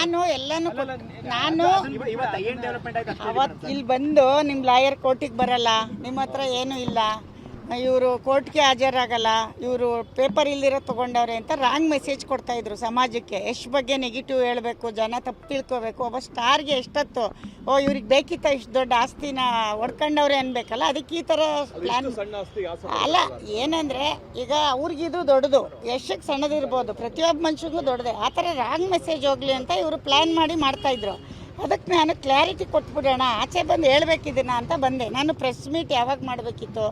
ನಾನು ಎಲ್ಲಾನು ನಾನು ಅವತ್ತು ಇಲ್ಲಿ ಬಂದು ನಿಮ್ಮ ಲಾಯರ್ ಕೋರ್ಟಿಗೆ ಬರಲ್ಲ, ನಿಮ್ಮ ಹತ್ರ ಏನೂ ಇಲ್ಲ, ಇವರು ಕೋರ್ಟ್ಗೆ ಹಾಜರಾಗಲ್ಲ, ಇವರು ಪೇಪರ್ ಇಲ್ದಿರೋ ತೊಗೊಂಡವ್ರೆ ಅಂತ ರಾಂಗ್ ಮೆಸೇಜ್ ಕೊಡ್ತಾಯಿದ್ರು ಸಮಾಜಕ್ಕೆ. ಎಷ್ಟು ಬಗ್ಗೆ ನೆಗೆಟಿವ್ ಹೇಳಬೇಕು, ಜನ ತಪ್ಪು ತಿಳ್ಕೊಬೇಕು. ಒಬ್ಬ ಸ್ಟಾರ್ಗೆ ಎಷ್ಟೊತ್ತು ಇವ್ರಿಗೆ ಬೇಕಿತ್ತ ಇಷ್ಟು ದೊಡ್ಡ ಆಸ್ತಿನ ಹೊಡ್ಕೊಂಡವ್ರೆ ಅನ್ಬೇಕಲ್ಲ, ಅದಕ್ಕೆ ಈ ಥರ ಪ್ಲ್ಯಾನ್ ಅಲ್ಲ. ಏನಂದರೆ ಈಗ ಅವ್ರಿಗಿದು ದೊಡ್ಡದು, ಎಷ್ಟಕ್ಕೆ ಸಣ್ಣದಿರ್ಬೋದು, ಪ್ರತಿಯೊಬ್ಬ ಮನುಷ್ಯನಿಗೂ ದೊಡ್ಡದೆ. ಆ ಥರ ರಾಂಗ್ ಮೆಸೇಜ್ ಹೋಗಲಿ ಅಂತ ಇವರು ಪ್ಲ್ಯಾನ್ ಮಾಡಿ ಮಾಡ್ತಾಯಿದ್ರು. ಅದಕ್ಕೆ ನಾನು ಕ್ಲಾರಿಟಿ ಕೊಟ್ಬಿಡೋಣ, ಆಚೆ ಬಂದು ಹೇಳ್ಬೇಕಿದ್ದೀನ ಅಂತ ಬಂದೆ. ನಾನು ಪ್ರೆಸ್ ಮೀಟ್ ಯಾವಾಗ ಮಾಡಬೇಕಿತ್ತು,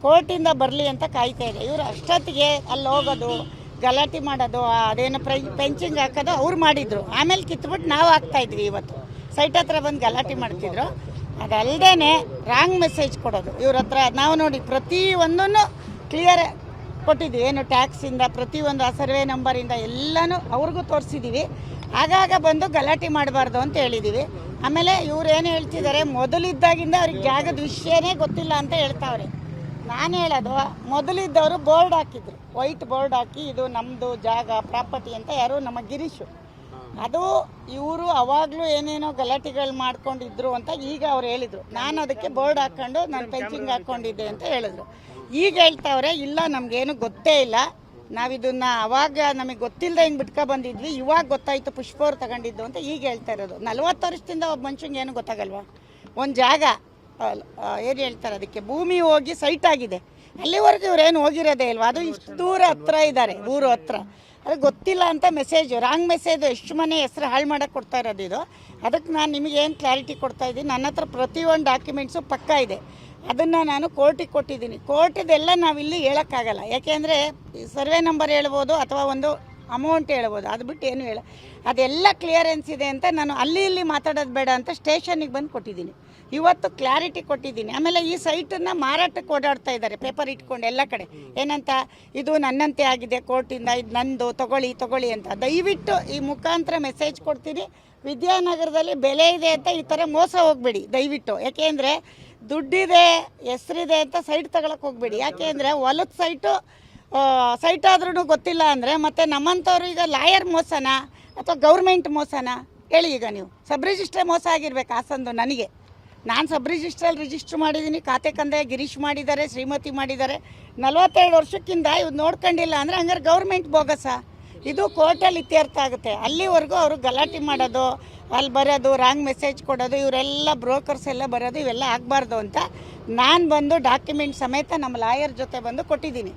ಕೋರ್ಟಿಂದ ಬರಲಿ ಅಂತ ಕಾಯ್ತಾ ಇದೆ. ಇವರು ಅಷ್ಟೊತ್ತಿಗೆ ಅಲ್ಲಿ ಹೋಗೋದು, ಗಲಾಟೆ ಮಾಡೋದು, ಅದೇನು ಪೆಂಚಿಂಗ್ ಹಾಕೋದು ಅವ್ರು ಮಾಡಿದರು. ಆಮೇಲೆ ಕಿತ್ಬಿಟ್ಟು ನಾವು ಹಾಕ್ತಾಯಿದ್ವಿ. ಇವತ್ತು ಸೈಟ್ ಹತ್ರ ಬಂದು ಗಲಾಟೆ ಮಾಡ್ತಿದ್ರು. ಅದಲ್ಲದೆ ರಾಂಗ್ ಮೆಸೇಜ್ ಕೊಡೋದು ಇವ್ರ ಹತ್ರ. ನಾವು ನೋಡಿ ಪ್ರತಿಯೊಂದನ್ನು ಕ್ಲಿಯರ್ ಕೊಟ್ಟಿದ್ವಿ, ಏನು ಟ್ಯಾಕ್ಸಿಂದ ಪ್ರತಿಯೊಂದು ಆ ಸರ್ವೆ ನಂಬರಿಂದ ಎಲ್ಲನೂ ಅವ್ರಿಗೂ ತೋರಿಸಿದ್ದೀವಿ. ಆಗಾಗ ಬಂದು ಗಲಾಟೆ ಮಾಡಬಾರ್ದು ಅಂತ ಹೇಳಿದ್ದೀವಿ. ಆಮೇಲೆ ಇವ್ರು ಏನು ಹೇಳ್ತಿದ್ದಾರೆ, ಮೊದಲಿದ್ದಾಗಿಂದ ಅವ್ರಿಗೆ ಜಾಗದ ವಿಷಯನೇ ಗೊತ್ತಿಲ್ಲ ಅಂತ ಹೇಳ್ತಾವ್ರೆ. ನಾನು ಹೇಳೋದು, ಮೊದಲಿದ್ದವರು ಬೋರ್ಡ್ ಹಾಕಿದ್ರು, ವೈಟ್ ಬೋರ್ಡ್ ಹಾಕಿ ಇದು ನಮ್ಮದು ಜಾಗ ಪ್ರಾಪರ್ಟಿ ಅಂತ. ಯಾರು ನಮ್ಮ ಗಿರೀಶು, ಅದು ಇವರು ಅವಾಗಲೂ ಏನೇನೋ ಗಲಾಟೆಗಳು ಮಾಡ್ಕೊಂಡಿದ್ರು ಅಂತ ಈಗ ಅವ್ರು ಹೇಳಿದರು. ನಾನು ಅದಕ್ಕೆ ಬೋರ್ಡ್ ಹಾಕ್ಕೊಂಡು ನಾನು ಪೆಂಚಿಂಗ್ ಹಾಕ್ಕೊಂಡಿದ್ದೆ ಅಂತ ಹೇಳಿದ್ರು. ಈಗ ಹೇಳ್ತಾವ್ರೆ ಇಲ್ಲ ನಮಗೇನು ಗೊತ್ತೇ ಇಲ್ಲ, ನಾವಿದನ್ನು ಅವಾಗ ನಮಗೆ ಗೊತ್ತಿಲ್ಲದೆ ಹಿಂಗೆ ಬಿಟ್ಕೊ ಬಂದಿದ್ವಿ, ಇವಾಗ ಗೊತ್ತಾಯಿತು ಪುಷ್ಪವ್ರು ತಗೊಂಡಿದ್ದು ಅಂತ ಈಗ ಹೇಳ್ತಾ ಇರೋದು. 40 ವರ್ಷದಿಂದ ಒಬ್ಬ ಮನುಷ್ಯಂಗೆ ಏನು ಗೊತ್ತಾಗಲ್ವಾ? ಒಂದು ಜಾಗ ಏನು ಹೇಳ್ತಾರೆ ಅದಕ್ಕೆ, ಭೂಮಿ ಹೋಗಿ ಸೈಟ್ ಆಗಿದೆ, ಅಲ್ಲಿವರೆಗೂ ಇವ್ರೇನು ಹೋಗಿರೋದೇ ಇಲ್ವಾ? ಅದು ಇಷ್ಟು ದೂರ ಹತ್ರ ಇದ್ದಾರೆ, ಊರು ಹತ್ರ. ಅದು ಗೊತ್ತಿಲ್ಲ ಅಂತ ಮೆಸೇಜು, ರಾಂಗ್ ಮೆಸೇಜು. ಎಷ್ಟು ಮನೆ ಹೆಸರು ಹಾಳು ಮಾಡೋಕ್ಕೆ ಕೊಡ್ತಾ ಇರೋದು ಇದು. ಅದಕ್ಕೆ ನಾನು ನಿಮಗೇನು ಕ್ಲಾರಿಟಿ ಕೊಡ್ತಾಯಿದ್ದೀನಿ, ನನ್ನ ಹತ್ರ ಪ್ರತಿಯೊಂದು ಡಾಕ್ಯುಮೆಂಟ್ಸು ಪಕ್ಕಾ ಇದೆ. ಅದನ್ನು ನಾನು ಕೋರ್ಟಿಗೆ ಕೊಟ್ಟಿದ್ದೀನಿ. ಕೋರ್ಟಿದೆಲ್ಲ ನಾವಿಲ್ಲಿ ಹೇಳೋಕ್ಕಾಗಲ್ಲ, ಯಾಕೆಂದರೆ ಸರ್ವೆ ನಂಬರ್ ಹೇಳ್ಬೋದು ಅಥವಾ ಒಂದು ಅಮೌಂಟ್ ಹೇಳ್ಬೋದು, ಅದು ಬಿಟ್ಟು ಏನು ಅದೆಲ್ಲ ಕ್ಲಿಯರೆನ್ಸ್ ಇದೆ ಅಂತ ನಾನು ಅಲ್ಲಿ ಇಲ್ಲಿ ಮಾತಾಡೋದು ಬೇಡ ಅಂತ ಸ್ಟೇಷನಿಗೆ ಬಂದು ಕೊಟ್ಟಿದ್ದೀನಿ. ಇವತ್ತು ಕ್ಲಾರಿಟಿ ಕೊಟ್ಟಿದ್ದೀನಿ. ಆಮೇಲೆ ಈ ಸೈಟನ್ನು ಮಾರಾಟಕ್ಕೆ ಓಡಾಡ್ತಾ ಇದ್ದಾರೆ ಪೇಪರ್ ಇಟ್ಕೊಂಡು ಎಲ್ಲ ಕಡೆ. ಏನಂತ, ಇದು ನನ್ನಂತೆ ಆಗಿದೆ ಕೋರ್ಟಿಂದ, ಇದು ನಂದು, ತಗೊಳ್ಳಿ ಅಂತ. ದಯವಿಟ್ಟು ಈ ಮುಖಾಂತರ ಮೆಸೇಜ್ ಕೊಡ್ತೀನಿ, ವಿದ್ಯಾನಗರದಲ್ಲಿ ಬೆಲೆ ಇದೆ ಅಂತ ಈ ಥರ ಮೋಸ ಹೋಗಬೇಡಿ ದಯವಿಟ್ಟು. ಯಾಕೆಂದರೆ ದುಡ್ಡಿದೆ, ಹೆಸರಿದೆ ಅಂತ ಸೈಟ್ ತಗೊಳಕ್ಕೆ ಹೋಗಬೇಡಿ. ಯಾಕೆಂದರೆ ಹೊಲದ ಸೈಟ್ ಆದ್ರೂ ಗೊತ್ತಿಲ್ಲ ಅಂದರೆ ಮತ್ತೆ ನಮ್ಮಂಥವ್ರು ಈಗ ಲಾಯರ್ ಮೋಸನಾ ಅಥವಾ ಗೌರ್ಮೆಂಟ್ ಮೋಸನಾ ಹೇಳಿ? ಈಗ ನೀವು ಸಬ್ ರಿಜಿಸ್ಟ್ರೇ ಮೋಸ ಆಗಿರ್ಬೇಕು ಹಾಸಂದು. ನನಗೆ ನಾನು ಸಬ್ ರಿಜಿಸ್ಟ್ರಲ್ಲಿ ರಿಜಿಸ್ಟ್ರ್ ಮಾಡಿದ್ದೀನಿ, ಖಾತೆ ಕಂದಾಯ ಗಿರೀಶ್ ಮಾಡಿದ್ದಾರೆ, ಶ್ರೀಮತಿ ಮಾಡಿದ್ದಾರೆ. 42 ವರ್ಷಕ್ಕಿಂತ ಇವ್ರು ನೋಡ್ಕೊಂಡಿಲ್ಲ ಅಂದರೆ ಹಂಗಾರೆ ಗೌರ್ಮೆಂಟ್ ಬೋಗಸ. ಇದು ಕೋರ್ಟಲ್ಲಿ ಇತ್ಯರ್ಥ ಆಗುತ್ತೆ. ಅಲ್ಲಿವರೆಗೂ ಅವರು ಗಲಾಟೆ ಮಾಡೋದು, ಅಲ್ಲಿ ಬರೋದು, ರಾಂಗ್ ಮೆಸೇಜ್ ಕೊಡೋದು, ಇವರೆಲ್ಲ ಬ್ರೋಕರ್ಸ್ ಎಲ್ಲ ಬರೋದು, ಇವೆಲ್ಲ ಆಗಬಾರ್ದು ಅಂತ ನಾನು ಬಂದು ಡಾಕ್ಯುಮೆಂಟ್ ಸಮೇತ ನಮ್ಮ ಲಾಯರ್ ಜೊತೆ ಬಂದು ಕೊಟ್ಟಿದ್ದೀನಿ.